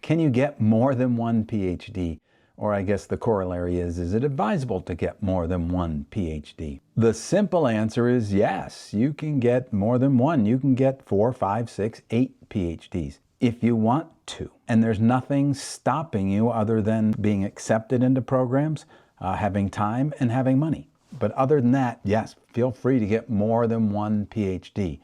Can you get more than one PhD? Or I guess the corollary is it advisable to get more than one PhD? The simple answer is yes, you can get more than one. You can get 4, 5, 6, 8 PhDs if you want to. And there's nothing stopping you other than being accepted into programs, having time, and having money. But other than that, yes, feel free to get more than one PhD.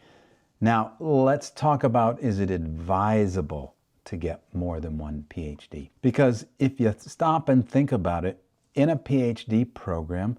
Now, let's talk about, is it advisable to get more than one PhD? Because if you stop and think about it, in a PhD program,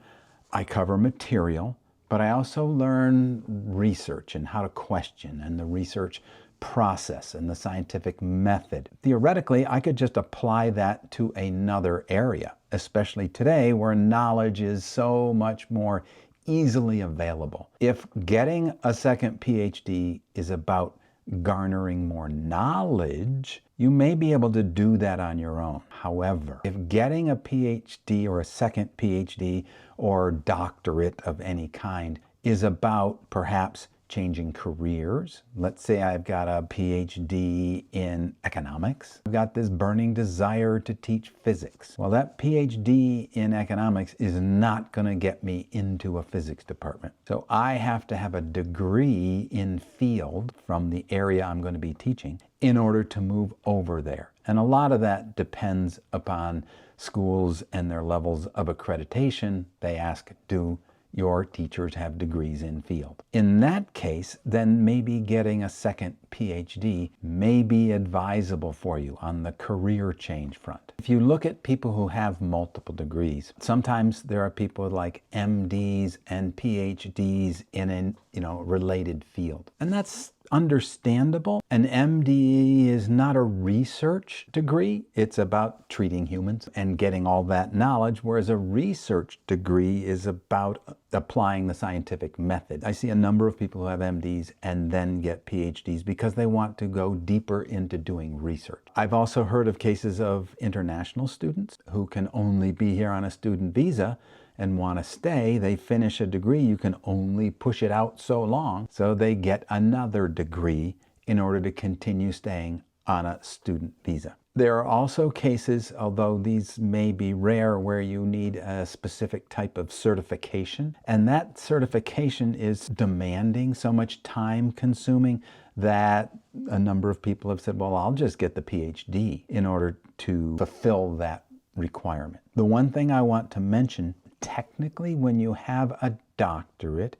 I cover material, but I also learn research and how to question and the research process and the scientific method. Theoretically, I could just apply that to another area, especially today where knowledge is so much more easily available. If getting a second PhD is about garnering more knowledge, you may be able to do that on your own. However, if getting a PhD or a second PhD or doctorate of any kind is about perhaps changing careers. Let's say I've got a PhD in economics. I've got this burning desire to teach physics. Well, that PhD in economics is not going to get me into a physics department. So I have to have a degree in field from the area I'm going to be teaching in order to move over there. And a lot of that depends upon schools and their levels of accreditation. They ask, do your teachers have degrees in field? In that case, then maybe getting a second PhD may be advisable for you on the career change front. If you look at people who have multiple degrees, sometimes there are people like MDs and PhDs in a related field. And that's understandable. An MD is not a research degree. It's about treating humans and getting all that knowledge, whereas a research degree is about applying the scientific method. I see a number of people who have MDs and then get PhDs because they want to go deeper into doing research. I've also heard of cases of international students who can only be here on a student visa and want to stay. They finish a degree, you can only push it out so long, so they get another degree in order to continue staying on a student visa. There are also cases, although these may be rare, where you need a specific type of certification, and that certification is demanding, so much time consuming, that a number of people have said, well, I'll just get the PhD in order to fulfill that requirement. The one thing I want to mention, technically, when you have a doctorate,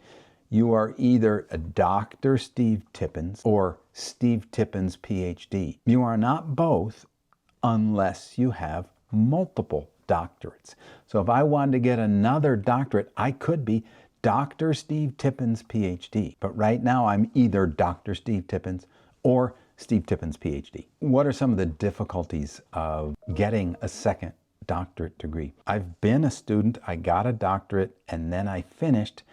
you are either a Dr. Steve Tippins or Steve Tippins PhD. You are not both unless you have multiple doctorates. So if I wanted to get another doctorate, I could be Dr. Steve Tippins PhD. But right now I'm either Dr. Steve Tippins or Steve Tippins PhD. What are some of the difficulties of getting a second doctorate degree? I've been a student, I got a doctorate, and then I finished,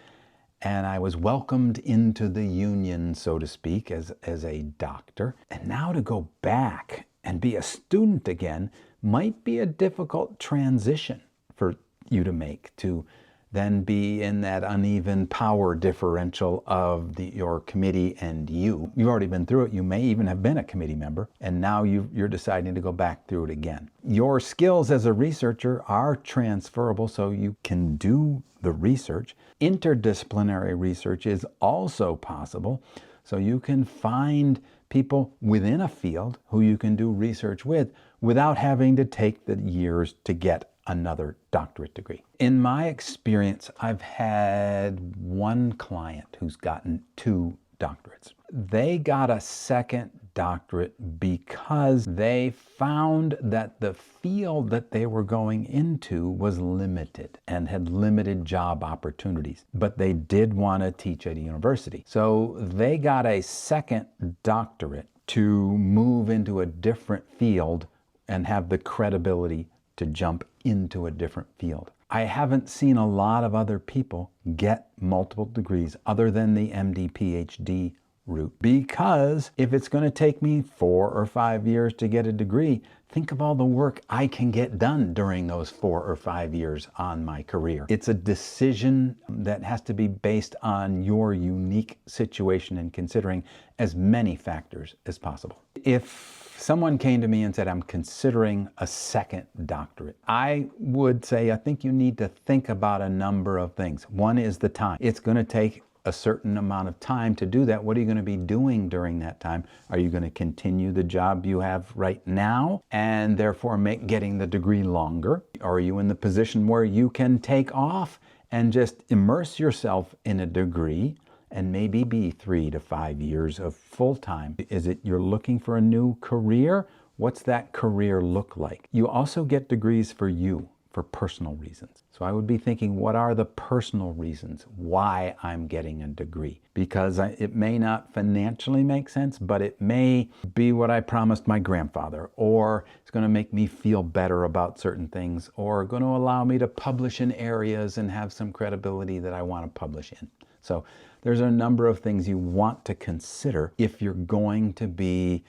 and I was welcomed into the union, so to speak, as a doctor. And now to go back and be a student again might be a difficult transition for you to make, to then be in that uneven power differential of your committee and you. You've already been through it. You may even have been a committee member, and now you're deciding to go back through it again. Your skills as a researcher are transferable, so you can do the research. Interdisciplinary research is also possible, so you can find people within a field who you can do research with without having to take the years to get another doctorate degree. In my experience, I've had one client who's gotten 2 doctorates. They got a second doctorate because they found that the field that they were going into was limited and had limited job opportunities, but they did want to teach at a university. So they got a second doctorate to move into a different field and have the credibility to jump into a different field. I haven't seen a lot of other people get multiple degrees other than the MD PhD route, because if it's going to take me 4 or 5 years to get a degree, think of all the work I can get done during those 4 or 5 years on my career. It's a decision that has to be based on your unique situation and considering as many factors as possible. If someone came to me and said, I'm considering a second doctorate, I would say, I think you need to think about a number of things. One is the time. It's going to take a certain amount of time to do that. What are you going to be doing during that time? Are you going to continue the job you have right now and therefore make getting the degree longer? Or are you in the position where you can take off and just immerse yourself in a degree and maybe be 3 to 5 years of full-time? Is it you're looking for a new career? What's that career look like? You also get degrees for you, for personal reasons. So I would be thinking, what are the personal reasons why I'm getting a degree? Because it may not financially make sense, but it may be what I promised my grandfather, or it's going to make me feel better about certain things, or going to allow me to publish in areas and have some credibility that I want to publish in. So there's a number of things you want to consider if you're going to be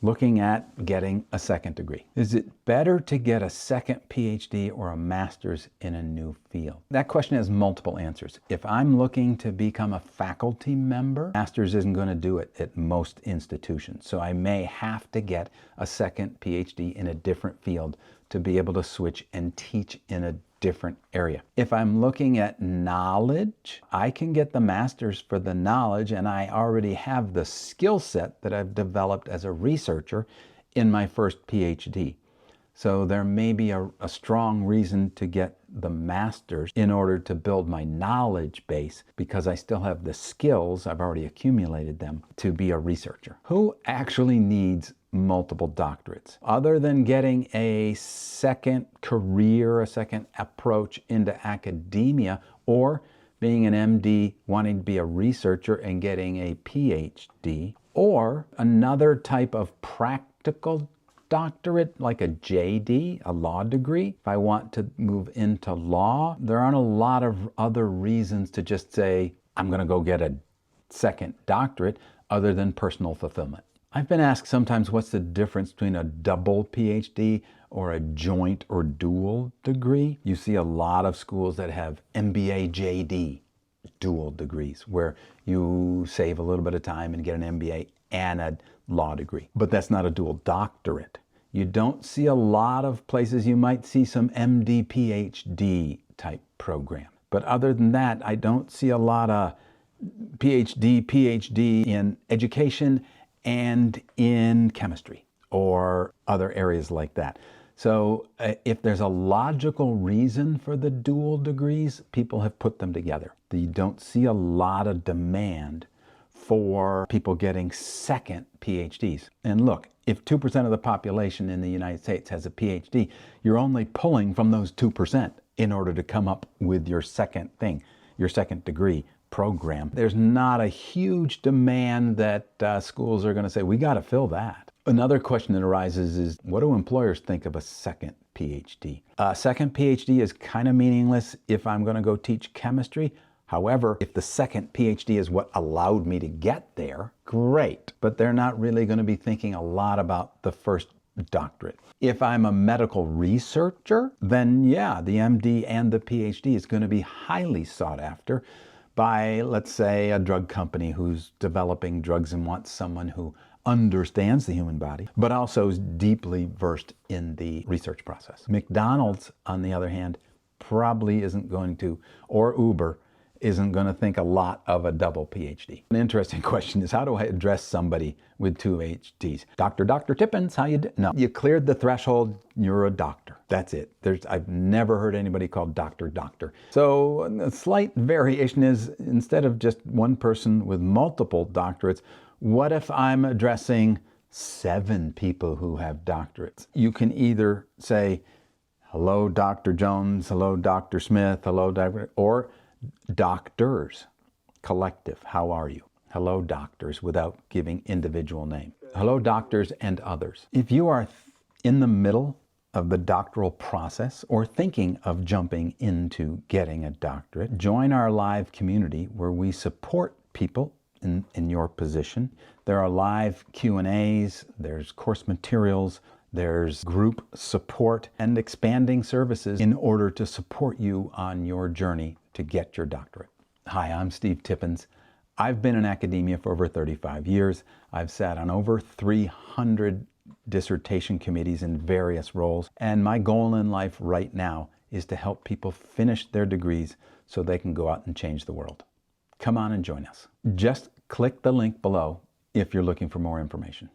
looking at getting a second degree. Is it better to get a second PhD or a master's in a new field? That question has multiple answers. If I'm looking to become a faculty member, master's isn't going to do it at most institutions. So I may have to get a second PhD in a different field to be able to switch and teach in a different area. If I'm looking at knowledge, I can get the master's for the knowledge, and I already have the skill set that I've developed as a researcher in my first PhD. So there may be a strong reason to get the master's in order to build my knowledge base, because I still have the skills, I've already accumulated them, to be a researcher. Who actually needs multiple doctorates? Other than getting a second career, a second approach into academia, or being an MD, wanting to be a researcher and getting a PhD, or another type of practical doctorate like a JD, a law degree. If I want to move into law, there aren't a lot of other reasons to just say, I'm going to go get a second doctorate other than personal fulfillment. I've been asked sometimes, what's the difference between a double PhD or a joint or dual degree? You see a lot of schools that have MBA, JD, dual degrees, where you save a little bit of time and get an MBA and a law degree. But that's not a dual doctorate. You don't see a lot of places. You might see some MD, PhD type program. But other than that, I don't see a lot of PhD in education and in chemistry or other areas like that. So if there's a logical reason for the dual degrees, people have put them together. You don't see a lot of demand for people getting second PhDs. And look, if 2% of the population in the United States has a PhD, you're only pulling from those 2% in order to come up with your second thing, your second degree program. There's not a huge demand that schools are going to say, we got to fill that. Another question that arises is, what do employers think of a second PhD? A second PhD is kind of meaningless if I'm going to go teach chemistry. However, if the second PhD is what allowed me to get there, great. But they're not really going to be thinking a lot about the first doctorate. If I'm a medical researcher, then yeah, the MD and the PhD is going to be highly sought after by, let's say, a drug company who's developing drugs and wants someone who understands the human body, but also is deeply versed in the research process. McDonald's, on the other hand, probably isn't going to, or Uber, isn't going to think a lot of a double PhD. An interesting question is, how do I address somebody with 2 PhDs? Dr. Tippins, how you do? No, you cleared the threshold, you're a doctor. That's it. I've never heard anybody called doctor. So a slight variation is, instead of just one person with multiple doctorates, what if I'm addressing 7 people who have doctorates? You can either say, hello, Dr. Jones, hello, Dr. Smith, hello, Dr. or doctors, collective, how are you? Hello, doctors, without giving individual name. Hello, doctors and others. If you are in the middle of the doctoral process or thinking of jumping into getting a doctorate, join our live community where we support people in your position. There are live Q&As, there's course materials, there's group support and expanding services in order to support you on your journey to get your doctorate. Hi, I'm Steve Tippins. I've been in academia for over 35 years. I've sat on over 300 dissertation committees in various roles. And my goal in life right now is to help people finish their degrees so they can go out and change the world. Come on and join us. Just click the link below if you're looking for more information.